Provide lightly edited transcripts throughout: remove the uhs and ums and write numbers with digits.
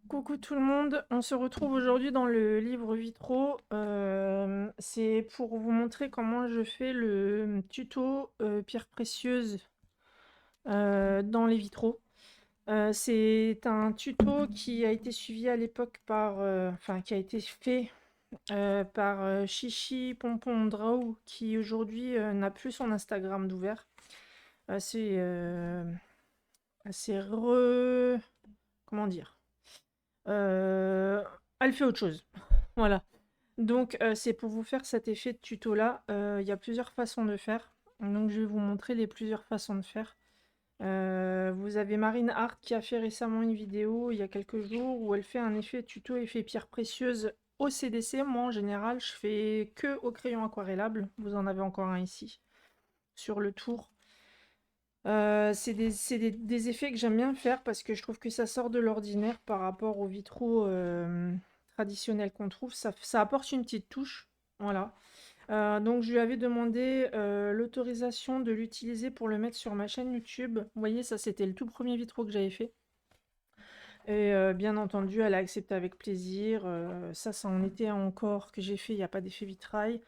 Coucou tout le monde, on se retrouve aujourd'hui dans le livre Vitro. C'est pour vous montrer comment je fais le tuto pierres précieuses dans les vitraux. C'est un tuto qui a été suivi à l'époque par, enfin qui a été fait par Chichi Pompon Draw qui aujourd'hui n'a plus son Instagram d'ouvert. C'est assez comment dire? Euh, Elle fait autre chose. Voilà. Donc, c'est pour vous faire cet effet de tuto-là. Il y a plusieurs façons de faire. Donc, je vais vous montrer les plusieurs façons de faire. Vous avez Marine Hart qui a fait récemment une vidéo il y a quelques jours où elle fait un effet tuto effet pierre précieuse au CDC. Moi, en général, je fais que au crayon aquarellable. Vous en avez encore un ici sur le tour. C'est des effets que j'aime bien faire parce que je trouve que ça sort de l'ordinaire par rapport aux vitraux traditionnels qu'on trouve. Ça apporte une petite touche. Voilà. Donc je lui avais demandé l'autorisation de l'utiliser pour le mettre sur ma chaîne YouTube. Vous voyez, ça c'était le tout premier vitro que j'avais fait. Et bien entendu, elle a accepté avec plaisir. Ça en était un encore que j'ai fait, il n'y a pas d'effet vitrail.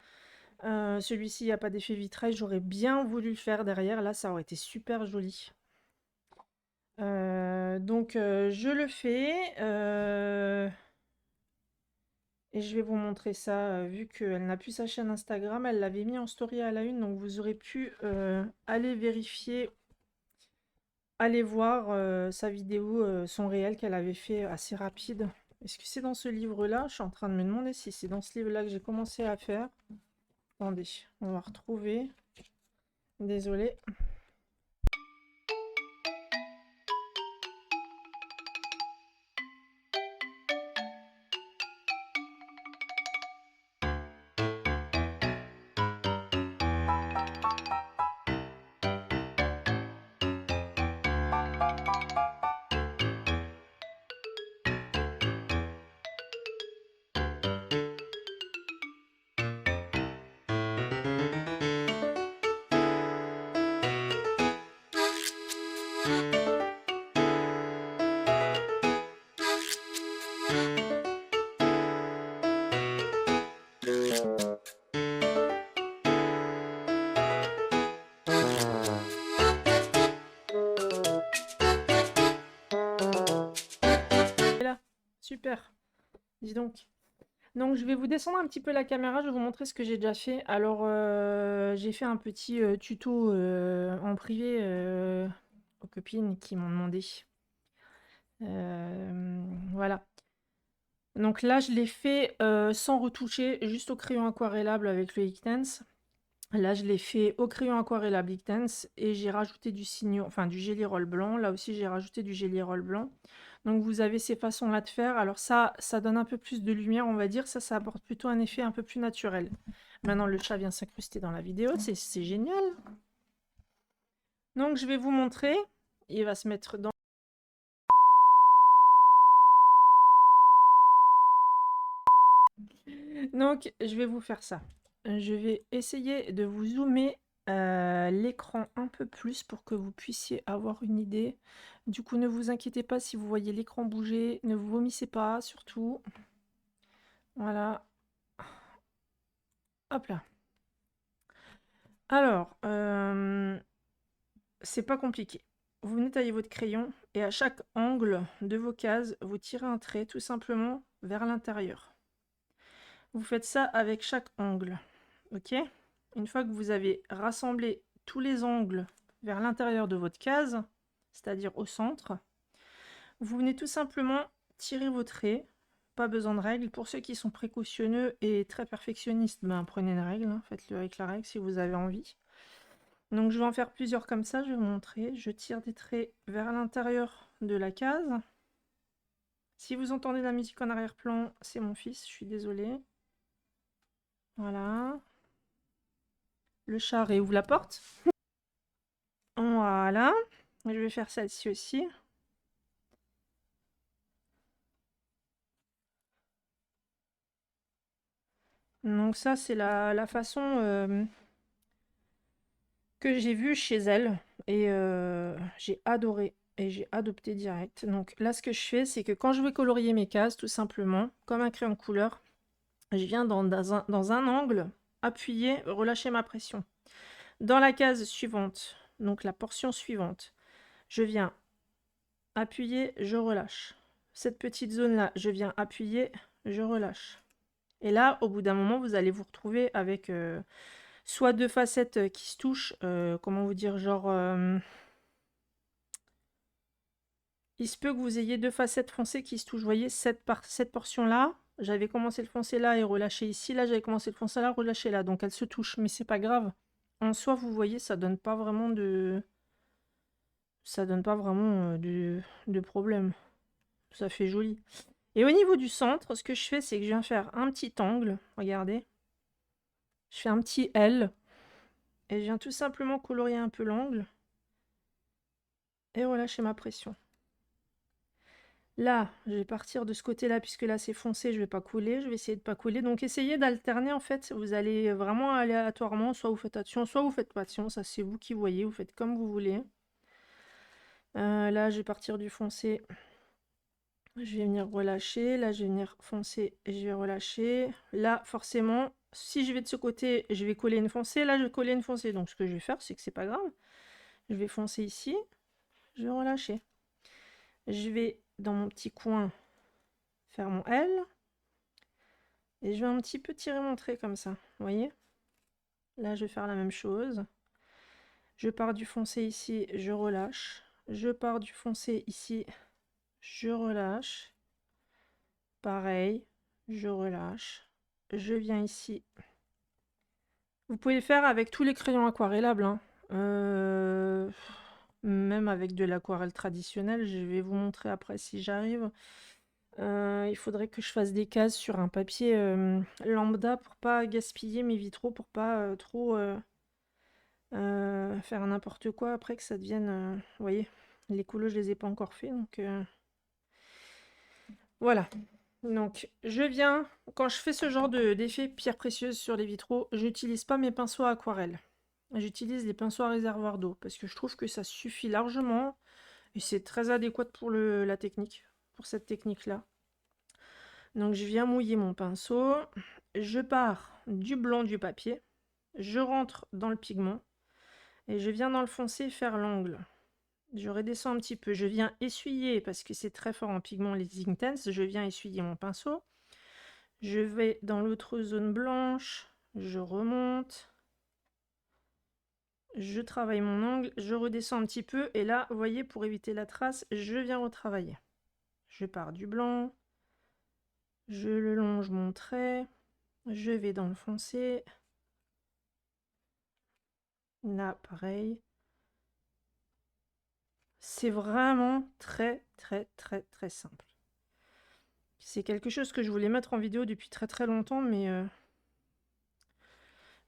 Celui-ci, il n'y a pas d'effet vitrail. J'aurais bien voulu le faire derrière. Là, ça aurait été super joli. Donc je le fais, et je vais vous montrer ça, vu qu'elle n'a plus sa chaîne Instagram, elle l'avait mis en story à la une, donc vous aurez pu aller vérifier, aller voir sa vidéo, son réel qu'elle avait fait assez rapide. Est-ce que c'est dans ce livre-là? Je suis en train de me demander si c'est dans ce livre-là que j'ai commencé à faire. Attendez, on va retrouver. Désolée. Et là, super, dis donc. Donc, je vais vous descendre un petit peu la caméra, je vais vous montrer ce que j'ai déjà fait. Alors, j'ai fait un petit tuto en privé aux copines qui m'ont demandé. Voilà. Donc là, je l'ai fait sans retoucher, juste au crayon aquarellable avec le Inktense. Là, je l'ai fait au crayon aquarellable Inktense et j'ai rajouté du signo, enfin du Gelly Roll blanc. Là aussi, j'ai rajouté du Gelly Roll blanc. Donc vous avez ces façons-là de faire. Alors ça donne un peu plus de lumière, on va dire. Ça apporte plutôt un effet un peu plus naturel. Maintenant, le chat vient s'incruster dans la vidéo. C'est génial. Donc je vais vous montrer. Il va se mettre dans... Donc je vais vous faire ça. Je vais essayer de vous zoomer l'écran un peu plus pour que vous puissiez avoir une idée. Du coup, ne vous inquiétez pas si vous voyez l'écran bouger. Ne vous vomissez pas, surtout. Voilà. Hop là. Alors, c'est pas compliqué. Vous nettoyez votre crayon et à chaque angle de vos cases, vous tirez un trait tout simplement vers l'intérieur. Vous faites ça avec chaque angle. Ok? Une fois que vous avez rassemblé tous les angles vers l'intérieur de votre case, c'est-à-dire au centre, vous venez tout simplement tirer vos traits. Pas besoin de règles. Pour ceux qui sont précautionneux et très perfectionnistes, ben, prenez une règle, hein. Faites-le avec la règle si vous avez envie. Donc je vais en faire plusieurs comme ça, je vais vous montrer. Je tire des traits vers l'intérieur de la case. Si vous entendez la musique en arrière-plan, c'est mon fils, je suis désolée. Voilà. Le chat réouvre la porte. Voilà. Je vais faire celle-ci aussi. Donc ça, c'est la façon que j'ai vue chez elle. Et j'ai adoré. et j'ai adopté direct. Donc là, ce que je fais, c'est que quand je vais colorier mes cases, tout simplement, comme un crayon de couleur, je viens dans un angle, appuyer, relâcher ma pression. Dans la case suivante, donc la portion suivante, je viens appuyer, je relâche. Cette petite zone-là, je viens appuyer, je relâche. Et là, au bout d'un moment, vous allez vous retrouver avec soit deux facettes qui se touchent, comment vous dire, genre... il se peut que vous ayez deux facettes foncées qui se touchent. Vous voyez, cette portion-là, j'avais commencé le foncé là et relâché ici. Là, j'avais commencé le foncé là, relâché là. Donc, elles se touchent, mais c'est pas grave. En soi, vous voyez, ça donne pas vraiment de... Ça donne pas vraiment de problème. Ça fait joli. Et au niveau du centre, ce que je fais, c'est que je viens faire un petit angle. Regardez. Je fais un petit L. Et je viens tout simplement colorier un peu l'angle. Et relâcher ma pression. Là, je vais partir de ce côté-là, puisque là c'est foncé, je vais pas couler, je vais essayer de pas couler. Donc essayez d'alterner en fait, vous allez vraiment aléatoirement, soit vous faites attention, soit vous faites pas attention, ça c'est vous qui voyez, vous faites comme vous voulez. Là je vais partir du foncé, je vais venir relâcher, là je vais venir foncer et je vais relâcher. Là forcément, si je vais de ce côté, je vais coller une foncée, là je vais coller une foncée. Donc ce que je vais faire, c'est que c'est pas grave. Je vais foncer ici, je vais relâcher. Je vais dans mon petit coin faire mon L. Et je vais un petit peu tirer mon trait comme ça, vous voyez? Là, je vais faire la même chose. Je pars du foncé ici, je relâche. Je pars du foncé ici, je relâche. Pareil, je relâche. Je viens ici. Vous pouvez le faire avec tous les crayons aquarellables, hein. Même avec de l'aquarelle traditionnelle, je vais vous montrer après si j'arrive. Il faudrait que je fasse des cases sur un papier lambda pour pas gaspiller mes vitraux, pour pas trop faire n'importe quoi après que ça devienne... vous voyez, les couleurs je les ai pas encore fait, donc voilà. Donc je viens, quand je fais ce genre d'effet pierre précieuse sur les vitraux, j'utilise pas mes pinceaux à aquarelle. J'utilise les pinceaux à réservoir d'eau parce que je trouve que ça suffit largement et c'est très adéquat pour la technique, pour cette technique-là. Donc je viens mouiller mon pinceau, je pars du blanc du papier, je rentre dans le pigment et je viens dans le foncé faire l'angle. Je redescends un petit peu, je viens essuyer parce que c'est très fort en pigment les Inktense, je viens essuyer mon pinceau. Je vais dans l'autre zone blanche, je remonte, je travaille mon angle, je redescends un petit peu et là, vous voyez, pour éviter la trace, je viens retravailler. Je pars du blanc, je le longe mon trait, je vais dans le foncé. Là, pareil. C'est vraiment très, très, très, très simple. C'est quelque chose que je voulais mettre en vidéo depuis très, très longtemps, mais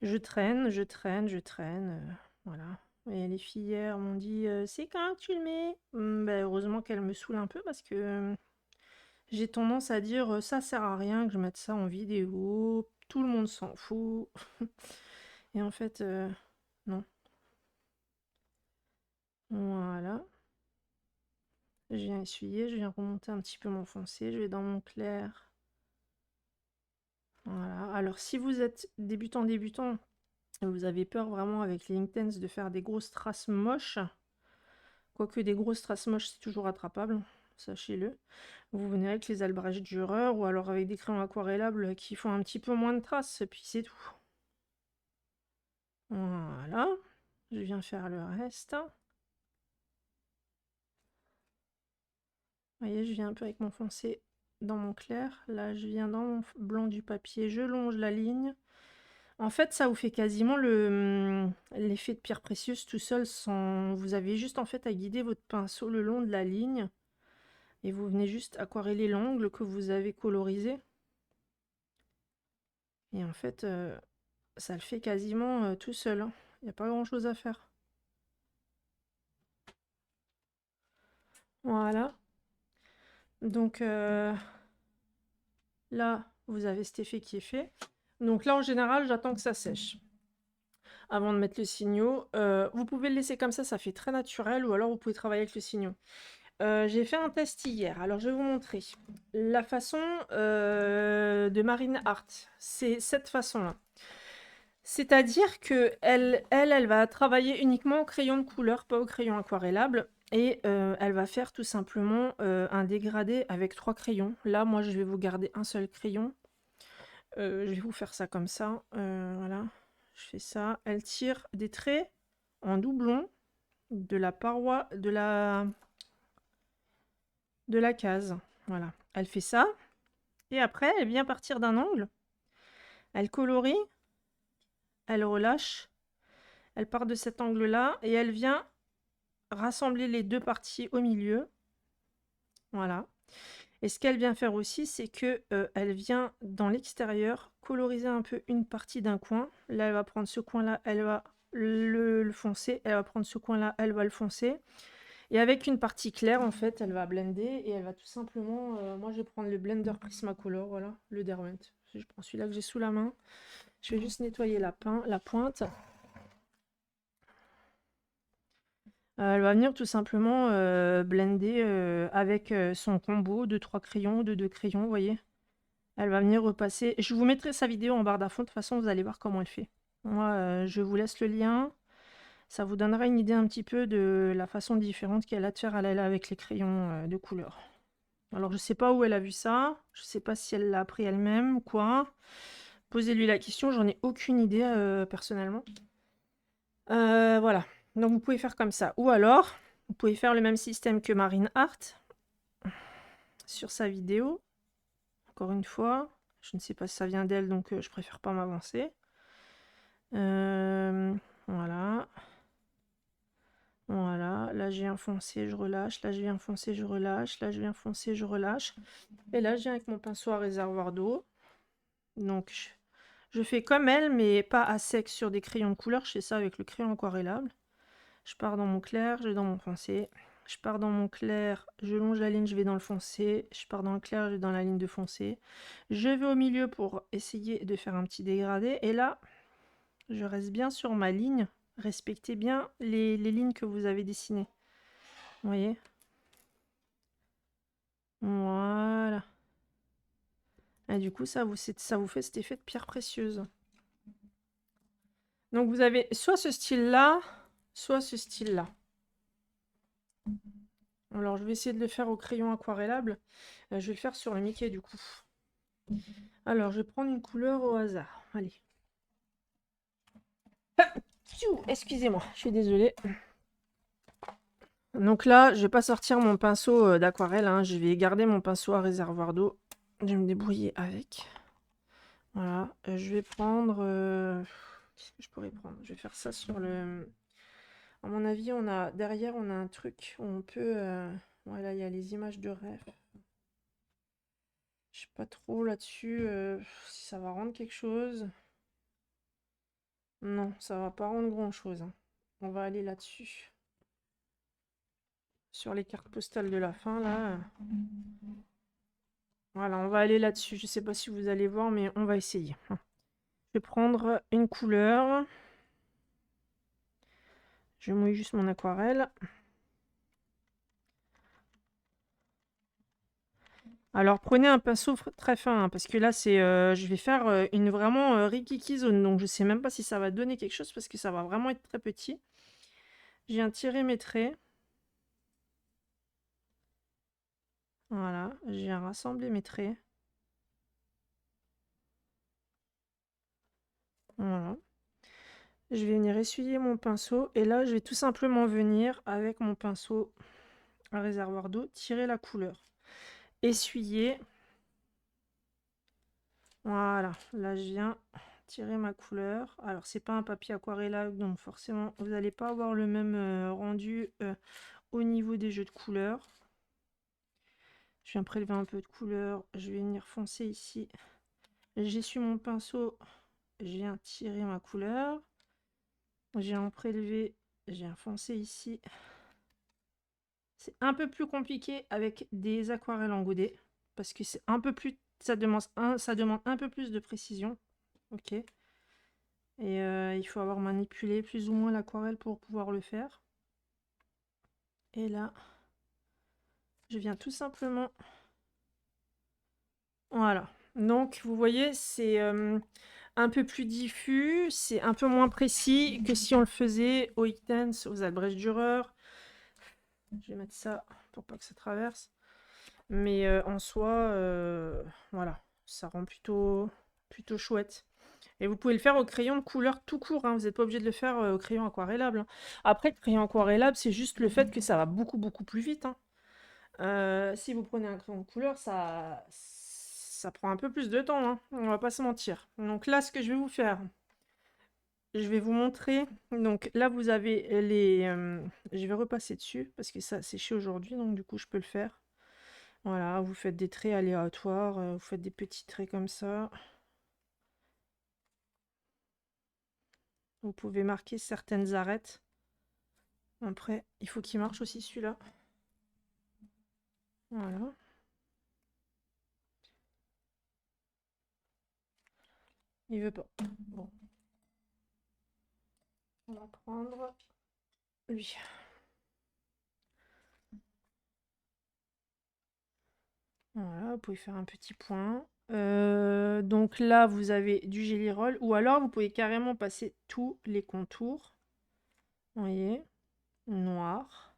je traîne, je traîne, je traîne. Voilà. Et les filles hier m'ont dit c'est quand que tu le mets? Ben, heureusement qu'elles me saoulent un peu parce que j'ai tendance à dire ça sert à rien que je mette ça en vidéo, tout le monde s'en fout. Et en fait, non. Voilà. Je viens essuyer, je viens remonter un petit peu mon foncé, je vais dans mon clair. Voilà. Alors si vous êtes débutant, vous avez peur vraiment avec les Inktense de faire des grosses traces moches, quoique des grosses traces moches c'est toujours attrapable, sachez-le. Vous venez avec les Albrecht Dürer ou alors avec des crayons aquarellables qui font un petit peu moins de traces, et puis c'est tout. Voilà, je viens faire le reste. Vous voyez, je viens un peu avec mon foncé dans mon clair. Là, je viens dans mon blanc du papier, je longe la ligne. En fait, ça vous fait quasiment l'effet de pierre précieuse tout seul sans... Vous avez juste en fait à guider votre pinceau le long de la ligne. Et vous venez juste aquareller l'angle que vous avez colorisé. Et en fait, ça le fait quasiment tout seul, hein. Il n'y a pas grand chose à faire. Voilà. Donc là, vous avez cet effet qui est fait. Donc là, en général, j'attends que ça sèche. avant de mettre le signaux. Vous pouvez le laisser comme ça fait très naturel, ou alors vous pouvez travailler avec le signaux. J'ai fait un test hier, alors je vais vous montrer. La façon de Marine Art, c'est cette façon-là. C'est-à-dire que elle va travailler uniquement au crayon de couleur, pas au crayon aquarellable. Et elle va faire tout simplement un dégradé avec 3 crayons. Là, moi, je vais vous garder un seul crayon. Je vais vous faire ça comme ça. Voilà, je fais ça. Elle tire des traits en doublon de la paroi de la case. Voilà, elle fait ça. Et après, elle vient partir d'un angle. Elle colorie. Elle relâche. Elle part de cet angle-là et elle vient rassembler les deux parties au milieu. Voilà. Et ce qu'elle vient faire aussi, c'est que elle vient dans l'extérieur coloriser un peu une partie d'un coin. Là, elle va prendre ce coin-là, elle va le foncer. Elle va prendre ce coin-là, elle va le foncer. Et avec une partie claire, en fait, elle va blender et elle va tout simplement... moi, je vais prendre le blender Prismacolor, voilà, le Derwent. Je prends celui-là que j'ai sous la main. Je vais juste nettoyer la pointe. Elle va venir tout simplement blender avec son combo de 3 crayons, de 2 crayons, vous voyez. Elle va venir repasser. Je vous mettrai sa vidéo en barre d'infos, de toute façon, vous allez voir comment elle fait. Moi, je vous laisse le lien. Ça vous donnera une idée un petit peu de la façon différente qu'elle a de faire elle avec les crayons de couleur. Alors, je sais pas où elle a vu ça. Je sais pas si elle l'a appris elle-même ou quoi. Posez-lui la question, j'en ai aucune idée personnellement. Voilà. Donc, vous pouvez faire comme ça. Ou alors, vous pouvez faire le même système que Marine Art sur sa vidéo. Encore une fois, je ne sais pas si ça vient d'elle, donc je préfère pas m'avancer. Voilà. Voilà. Là, je viens foncer, je relâche. Là, je viens foncer, je relâche. Là, je viens foncer, je relâche. Et là, je viens avec mon pinceau à réservoir d'eau. Donc, je fais comme elle, mais pas à sec sur des crayons de couleur. Je fais ça avec le crayon aquarellable. Je pars dans mon clair, je vais dans mon foncé. Je pars dans mon clair, je longe la ligne, je vais dans le foncé. Je pars dans le clair, je vais dans la ligne de foncé. Je vais au milieu pour essayer de faire un petit dégradé. Et là, je reste bien sur ma ligne. Respectez bien les lignes que vous avez dessinées. Vous voyez? Voilà. Et du coup, ça vous fait cet effet de pierre précieuse. Donc vous avez soit ce style-là, soit ce style-là. Alors je vais essayer de le faire au crayon aquarellable. Je vais le faire sur le Mickey du coup. Alors je vais prendre une couleur au hasard. Allez. Excusez-moi, je suis désolée. Donc là, je vais pas sortir mon pinceau d'aquarelle. Hein. Je vais garder mon pinceau à réservoir d'eau. Je vais me débrouiller avec. Voilà. Je vais prendre... Qu'est-ce que je pourrais prendre? Je vais faire ça sur le... À mon avis, derrière, on a un truc où on peut... Voilà, il y a les images de rêve. Je sais pas trop là-dessus si ça va rendre quelque chose. Non, ça va pas rendre grand-chose. Hein. On va aller là-dessus. Sur les cartes postales de la fin, là. Voilà, on va aller là-dessus. Je sais pas si vous allez voir, mais on va essayer. Je vais prendre une couleur. Je mouille juste mon aquarelle. Alors prenez un pinceau très fin, hein, parce que là je vais faire une vraiment rikiki zone, donc je sais même pas si ça va donner quelque chose parce que ça va vraiment être très petit. Je viens tirer mes traits. Voilà, je viens rassembler mes traits. Voilà. Je vais venir essuyer mon pinceau et là je vais tout simplement venir avec mon pinceau à réservoir d'eau tirer la couleur. Essuyer. Voilà, là je viens tirer ma couleur. Alors c'est pas un papier aquarellable, donc forcément vous n'allez pas avoir le même rendu au niveau des jeux de couleurs. Je viens prélever un peu de couleur, je vais venir foncer ici. J'essuie mon pinceau, je viens tirer ma couleur. Je viens en prélever, je viens foncer ici. C'est un peu plus compliqué avec des aquarelles en godet parce que c'est un peu plus, ça demande un peu plus de précision. Ok. Et il faut avoir manipulé plus ou moins l'aquarelle pour pouvoir le faire. Et là, je viens tout simplement... Voilà. Donc, vous voyez, c'est un peu plus diffus, c'est un peu moins précis que si on le faisait au Ickdance, aux Albrecht Dürer. Je vais mettre ça pour pas que ça traverse. Mais en soi, voilà, ça rend plutôt chouette. Et vous pouvez le faire au crayon de couleur tout court, hein. Vous n'êtes pas obligé de le faire au crayon aquarellable, hein. Après, le crayon aquarellable, c'est juste le fait que ça va beaucoup, beaucoup plus vite, hein. Si vous prenez un crayon de couleur, ça prend un peu plus de temps, hein. On va pas se mentir. Donc là, ce que je vais vous faire, je vais vous montrer. Donc là, vous avez les... je vais repasser dessus parce que ça a séché aujourd'hui, donc du coup, je peux le faire. Voilà, vous faites des traits aléatoires, vous faites des petits traits comme ça. Vous pouvez marquer certaines arêtes. Après, il faut qu'il marche aussi celui-là. Voilà. Il veut pas. Bon. On va prendre lui. Voilà, vous pouvez faire un petit point. Donc là, vous avez du Gelly Roll. Ou alors, vous pouvez carrément passer tous les contours. Vous voyez, noir.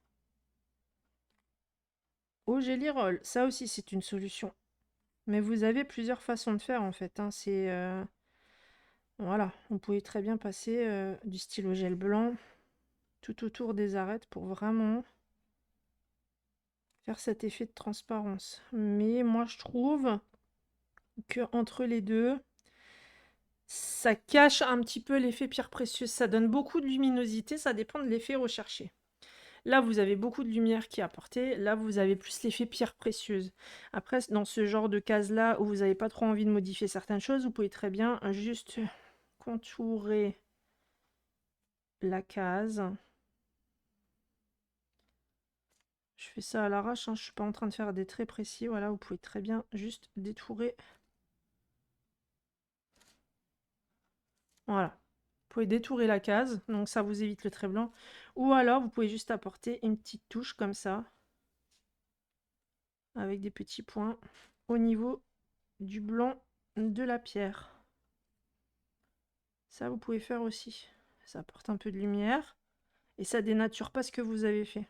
Au Gelly Roll. Ça aussi, c'est une solution. Mais vous avez plusieurs façons de faire, en fait, hein. C'est... voilà, vous pouvez très bien passer du stylo gel blanc tout autour des arêtes pour vraiment faire cet effet de transparence. Mais moi, je trouve que entre les deux, ça cache un petit peu l'effet pierre précieuse. Ça donne beaucoup de luminosité, ça dépend de l'effet recherché. Là, vous avez beaucoup de lumière qui est apportée. Là, vous avez plus l'effet pierre précieuse. Après, dans ce genre de case-là, où vous n'avez pas trop envie de modifier certaines choses, vous pouvez très bien juste contourer la case. Je fais ça à l'arrache, hein, je ne suis pas en train de faire des traits précis. Voilà, vous pouvez très bien juste détourer. Voilà. Vous pouvez détourer la case, donc ça vous évite le trait blanc. Ou alors, vous pouvez juste apporter une petite touche comme ça, avec des petits points au niveau du blanc de la pierre. Ça, vous pouvez faire aussi. Ça apporte un peu de lumière et ça dénature pas ce que vous avez fait.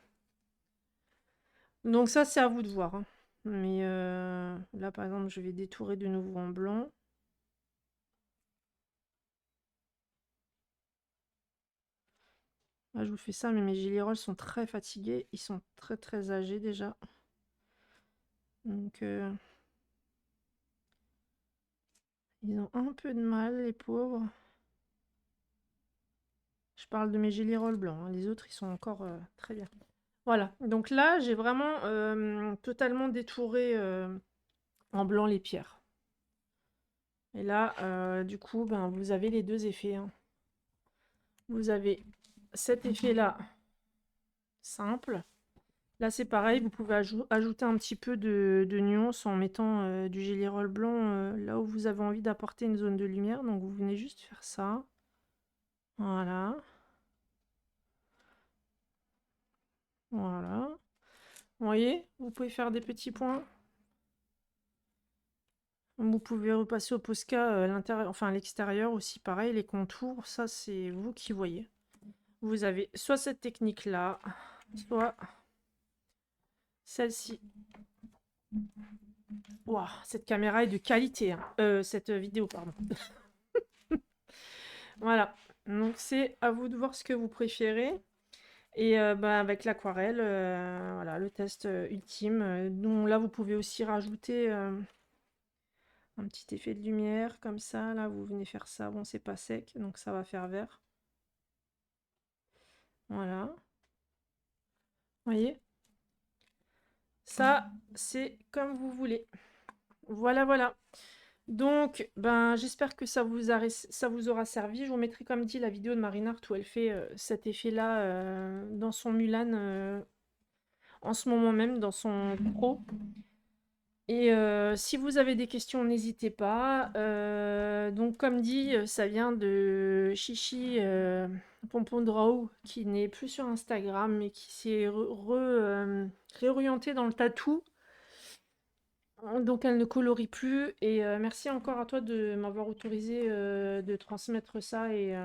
Donc ça, c'est à vous de voir, hein. Mais là, par exemple, je vais détourer de nouveau en blanc. Là, je vous fais ça, mais mes Gelly Roll sont très fatigués. Ils sont très, très âgés déjà. Donc, ils ont un peu de mal, les pauvres. Je parle de mes Gelly Roll blancs, hein. Les autres, ils sont encore très bien. Voilà. Donc là, j'ai vraiment totalement détouré en blanc les pierres. Et là, du coup, ben, vous avez les deux effets, hein. Vous avez cet effet-là, simple. Là, c'est pareil, vous pouvez ajouter un petit peu de nuance en mettant du Gelly Roll blanc là où vous avez envie d'apporter une zone de lumière. Donc, vous venez juste faire ça. Voilà. Voilà. Vous voyez, vous pouvez faire des petits points. Vous pouvez repasser au Posca l'intérieur, enfin l'extérieur aussi, pareil, les contours, ça c'est vous qui voyez. Vous avez soit cette technique-là, soit celle-ci. Waouh, cette caméra est de qualité, hein. Cette vidéo, pardon. Voilà, donc c'est à vous de voir ce que vous préférez. Et bah, avec l'aquarelle, voilà, le test ultime. Donc là, vous pouvez aussi rajouter un petit effet de lumière comme ça. Là, vous venez faire ça. Bon, c'est pas sec, donc ça va faire vert. Voilà. Vous voyez? Ça, c'est comme vous voulez. Voilà, voilà. Donc, ben, j'espère que ça vous aura servi. Je vous mettrai, comme dit, la vidéo de Marine Art où elle fait cet effet-là dans son Mulan en ce moment même, dans son pro. Et si vous avez des questions, n'hésitez pas. Donc comme dit, ça vient de Chichi Pompon Draw, qui n'est plus sur Instagram, mais qui s'est réorientée dans le tatou. Donc elle ne colorie plus. Et merci encore à toi de m'avoir autorisé de transmettre ça. Et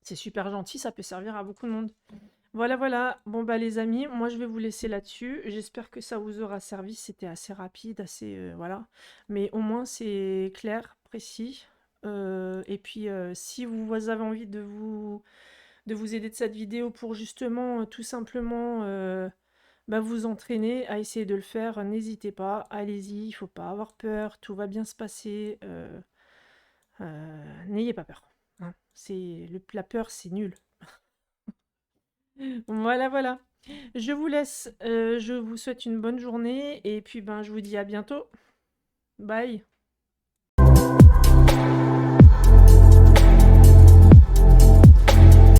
c'est super gentil, ça peut servir à beaucoup de monde. Voilà, voilà. Bon, bah, les amis, moi, je vais vous laisser là-dessus. J'espère que ça vous aura servi. C'était assez rapide, assez, voilà. Mais au moins, c'est clair, précis. Et puis, si vous avez envie de vous aider de cette vidéo pour justement, tout simplement, bah, vous entraîner à essayer de le faire, n'hésitez pas. Allez-y, il faut pas avoir peur. Tout va bien se passer. N'ayez pas peur, hein. La peur, c'est nul. Voilà, voilà. Je vous laisse. Je vous souhaite une bonne journée et puis ben je vous dis à bientôt. Bye.